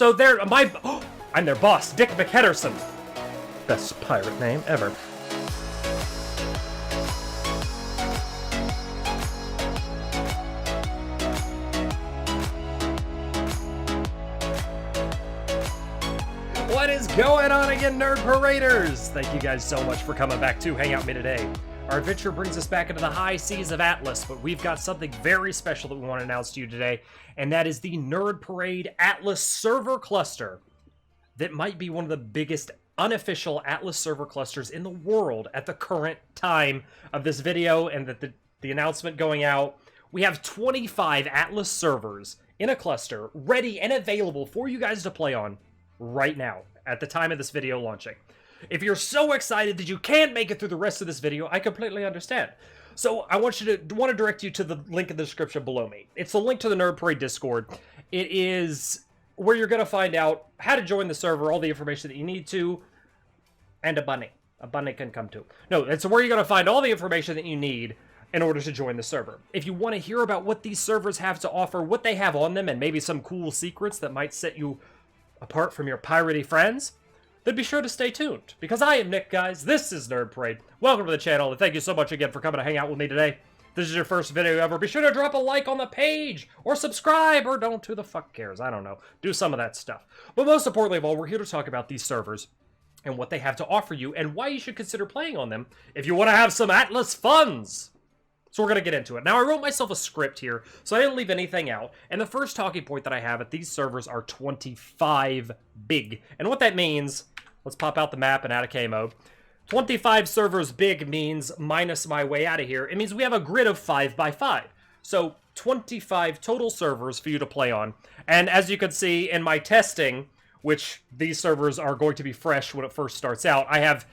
So they're I'm their boss, Dick McHetterson. Best pirate name ever. What is going on again, Nerd Paraders? Thank you guys so much for coming back to hang out with me today. Our adventure brings us back into the high seas of Atlas, but we've got something very special that we want to announce to you today, and that is the Nerd Parade Atlas server cluster that might be one of the biggest unofficial Atlas server clusters in the world at the current time of this video and that the announcement going out. We have 25 Atlas servers in a cluster ready and available for you guys to play on right now at the time of this video launching. If you're so excited that you can't make it through the rest of this video, I completely understand. So I want to direct you to the link in the description below me. It's the link to the Nerd Parade Discord. It is where you're going to find out how to join the server, all the information that you need to, and a bunny. A bunny can come too. No, it's where you're going to find all the information that you need in order to join the server. If you want to hear about what these servers have to offer, what they have on them, and maybe some cool secrets that might set you apart from your piratey friends, then be sure to stay tuned. Because I am Nick, guys. This is Nerd Parade. Welcome to the channel, and thank you so much again for coming to hang out with me today. If this is your first video ever, be sure to drop a like on the page, or subscribe, or don't. Who the fuck cares? I don't know. Do some of that stuff. But most importantly of all, we're here to talk about these servers and what they have to offer you and why you should consider playing on them if you want to have some Atlas funds. So we're going to get into it. Now, I wrote myself a script here, so I didn't leave anything out. And the first talking point that I have at these servers are 25 big. And what that means, let's pop out the map in ATK mode. 25 servers big means, minus my way out of here, it means we have a grid of 5 by 5. So 25 total servers for you to play on. And as you can see in my testing, which these servers are going to be fresh when it first starts out, I have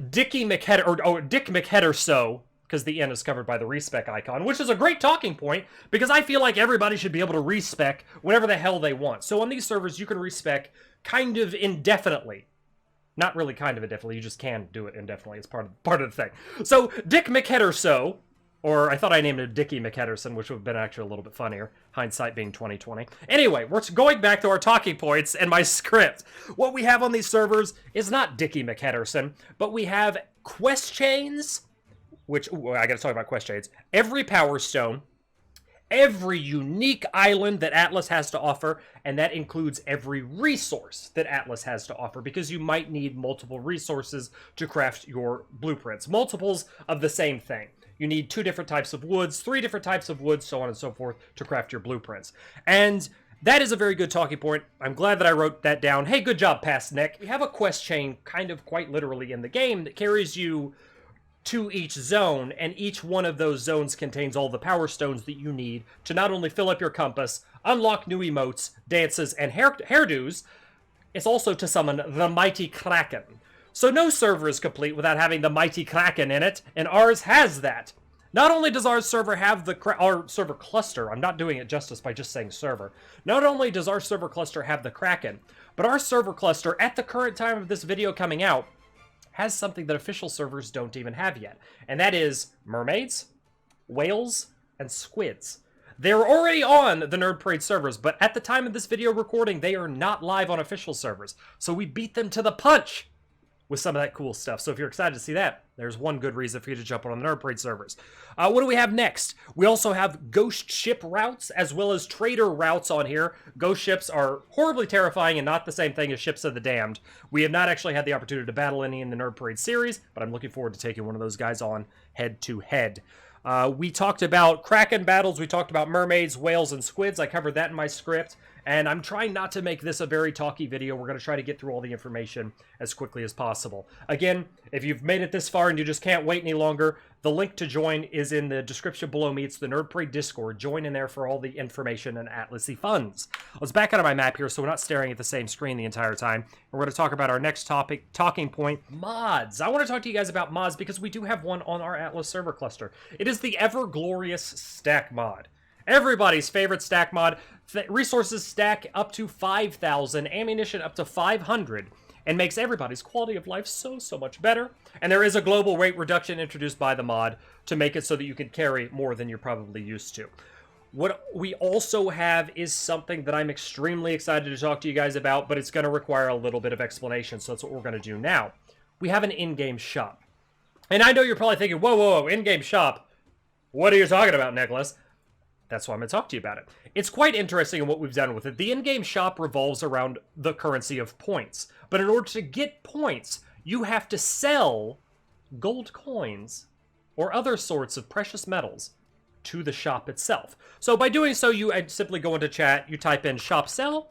Dick McHetterson, because the N is covered by the respec icon, which is a great talking point, because I feel like everybody should be able to respec whenever the hell they want. So on these servers, you can respec kind of indefinitely. Not really kind of indefinitely, you just can do it indefinitely. It's part of the thing. So, Dick McHetterson, or I thought I named him Dickie McHetterson, which would have been actually a little bit funnier, hindsight being 2020. Anyway, we're going back to our talking points and my script. What we have on these servers is not Dickie McHetterson, but we have quest chains, which, I gotta talk about quest chains. Every power stone, every unique island that Atlas has to offer, and that includes every resource that Atlas has to offer, because you might need multiple resources to craft your blueprints. Multiples of the same thing. You need 2 different types of woods, 3 different types of woods, so on and so forth, to craft your blueprints. And that is a very good talking point. I'm glad that I wrote that down. Hey, good job, Past Nick. We have a quest chain, kind of quite literally in the game, that carries you to each zone, and each one of those zones contains all the power stones that you need to not only fill up your compass, unlock new emotes, dances, and hairdos, it's also to summon the Mighty Kraken. So no server is complete without having the Mighty Kraken in it, and ours has that. Not only does our server have our server cluster, I'm not doing it justice by just saying server, not only does our server cluster have the Kraken, but our server cluster, at the current time of this video coming out, has something that official servers don't even have yet. And that is mermaids, whales, and squids. They're already on the Nerd Parade servers, but at the time of this video recording, they are not live on official servers. So we beat them to the punch with some of that cool stuff. So if you're excited to see that, there's one good reason for you to jump on the Nerd Parade servers. What do we have next? We also have ghost ship routes as well as trader routes on here. Ghost ships are horribly terrifying and not the same thing as ships of the damned. We have not actually had the opportunity to battle any in the Nerd Parade series, but I'm looking forward to taking one of those guys on head to head. We talked about Kraken battles, we talked about mermaids, whales, and squids. I covered that in my script, and I'm trying not to make this a very talky video. We're going to try to get through all the information as quickly as possible. Again, if you've made it this far and you just can't wait any longer, the link to join is in the description below me. It's the Nerd Parade Discord. Join in there for all the information and Atlasy funds. Let's back out of my map here so we're not staring at the same screen the entire time. We're going to talk about our next talking point, mods. I want to talk to you guys about mods because we do have one on our Atlas server cluster. It is the ever-glorious stack mod. Everybody's favorite stack mod. Resources stack up to 5,000, ammunition up to 500, and makes everybody's quality of life so much better. And there is a global weight reduction introduced by the mod to make it so that you can carry more than you're probably used to. What we also have is something that I'm extremely excited to talk to you guys about, but it's going to require a little bit of explanation, so that's what we're going to do now. We have an in-game shop. And I know you're probably thinking, whoa, whoa, whoa, in-game shop? What are you talking about, Nicholas? That's why I'm going to talk to you about it. It's quite interesting in what we've done with it. The in-game shop revolves around the currency of points. But in order to get points, you have to sell gold coins or other sorts of precious metals to the shop itself. So by doing so, you simply go into chat, you type in shop sell,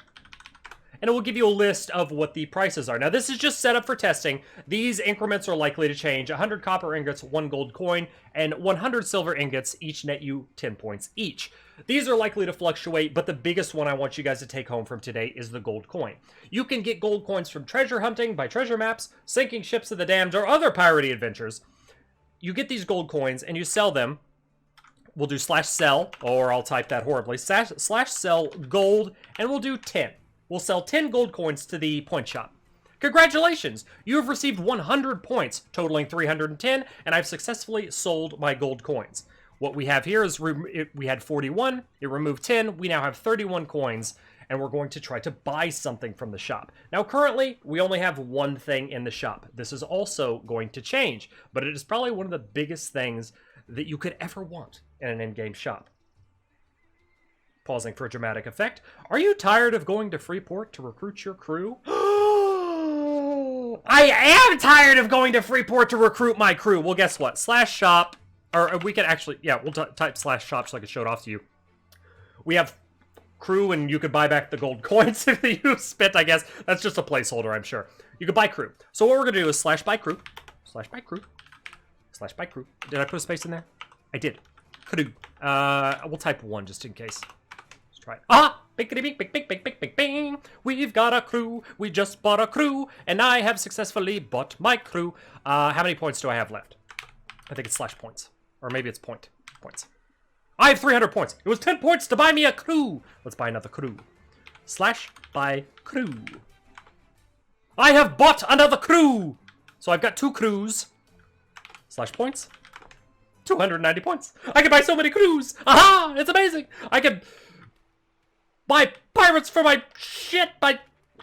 and it will give you a list of what the prices are. Now, this is just set up for testing. These increments are likely to change. 100 copper ingots, 1 gold coin, and 100 silver ingots each net you 10 points each. These are likely to fluctuate, but the biggest one I want you guys to take home from today is the gold coin. You can get gold coins from treasure hunting, by treasure maps, sinking ships of the damned, or other piratey adventures. You get these gold coins, and you sell them. We'll do /sell, or I'll type that horribly, /sell gold, and we'll do 10. We'll sell 10 gold coins to the point shop. Congratulations! You have received 100 points, totaling 310, and I've successfully sold my gold coins. What we have here is we had 41, it removed 10, we now have 31 coins, and we're going to try to buy something from the shop. Now, currently, we only have one thing in the shop. This is also going to change, but it is probably one of the biggest things that you could ever want in an in-game shop. Pausing for dramatic effect. Are you tired of going to Freeport to recruit your crew? I am tired of going to Freeport to recruit my crew. Well, guess what? /shop, or we can actually, yeah, we'll type /shop so I can show it off to you. We have crew, and you could buy back the gold coins if you spent, I guess. That's just a placeholder, I'm sure. You could buy crew. So what we're going to do is /buy crew, /buy crew, /buy crew. Did I put a space in there? I did. Crew. We'll type 1 just in case. Right. Ah! Bing, bing. We've got a crew. We just bought a crew. And I have successfully bought my crew. How many points do I have left? I think it's /points. Or maybe it's points. I have 300 points. It was 10 points to buy me a crew. Let's buy another crew. /buy crew. I have bought another crew. So I've got 2 crews. /points. 290 points. I can buy so many crews. Aha! It's amazing. I can buy pirates for my shit. I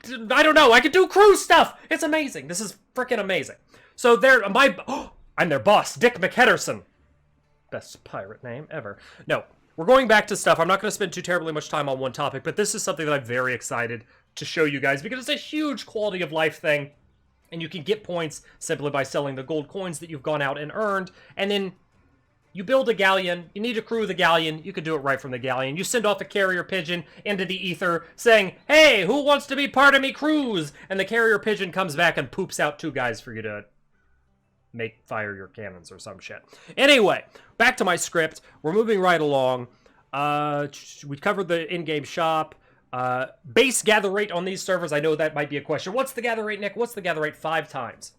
don't know. I can do crew stuff. It's amazing. This is freaking amazing. So I'm their boss, Dick McHenderson. Best pirate name ever. No, we're going back to stuff. I'm not going to spend too terribly much time on one topic, but this is something that I'm very excited to show you guys because it's a huge quality of life thing. And you can get points simply by selling the gold coins that you've gone out and earned. And then you build a galleon, you need to crew the galleon, you can do it right from the galleon. You send off a carrier pigeon into the ether saying, hey, who wants to be part of me cruise? And the carrier pigeon comes back and poops out 2 guys for you to fire your cannons or some shit. Anyway, back to my script. We're moving right along. We covered the in-game shop. Base gather rate on these servers, I know that might be a question. What's the gather rate, Nick? What's the gather rate? 5 times.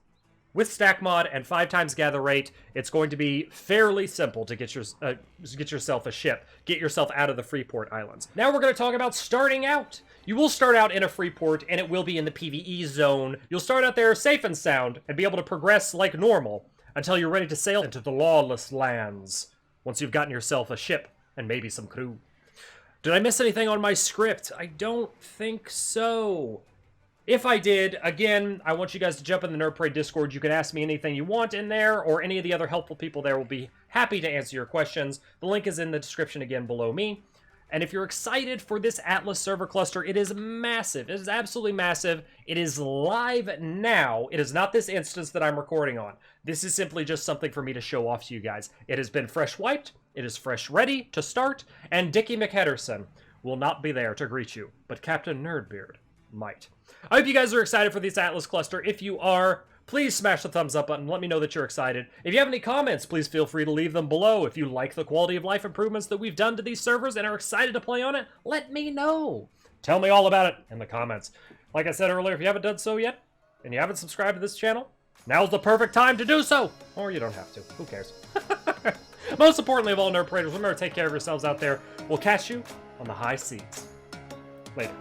With stack mod and 5 times gather rate, it's going to be fairly simple to get yourself a ship. Get yourself out of the Freeport Islands. Now we're going to talk about starting out. You will start out in a Freeport, and it will be in the PvE zone. You'll start out there safe and sound, and be able to progress like normal until you're ready to sail into the lawless lands. Once you've gotten yourself a ship, and maybe some crew. Did I miss anything on my script? I don't think so. If I did, again, I want you guys to jump in the Nerd Parade Discord. You can ask me anything you want in there, or any of the other helpful people there will be happy to answer your questions. The link is in the description again below me. And if you're excited for this Atlas server cluster, it is massive. It is absolutely massive. It is live now. It is not this instance that I'm recording on. This is simply just something for me to show off to you guys. It has been fresh wiped. It is fresh ready to start. And Dickie McHenderson will not be there to greet you, but Captain Nerdbeard might. I hope you guys are excited for this Atlas cluster. If you are, please smash the thumbs up button. Let me know that you're excited. If you have any comments, please feel free to leave them below. If you like the quality of life improvements that we've done to these servers and are excited to play on it, let me know. Tell me all about it in the comments. Like I said earlier, if you haven't done so yet, and you haven't subscribed to this channel, now's the perfect time to do so. Or you don't have to. Who cares? Most importantly of all, Nerd Paraders, remember to take care of yourselves out there. We'll catch you on the high seas. Later.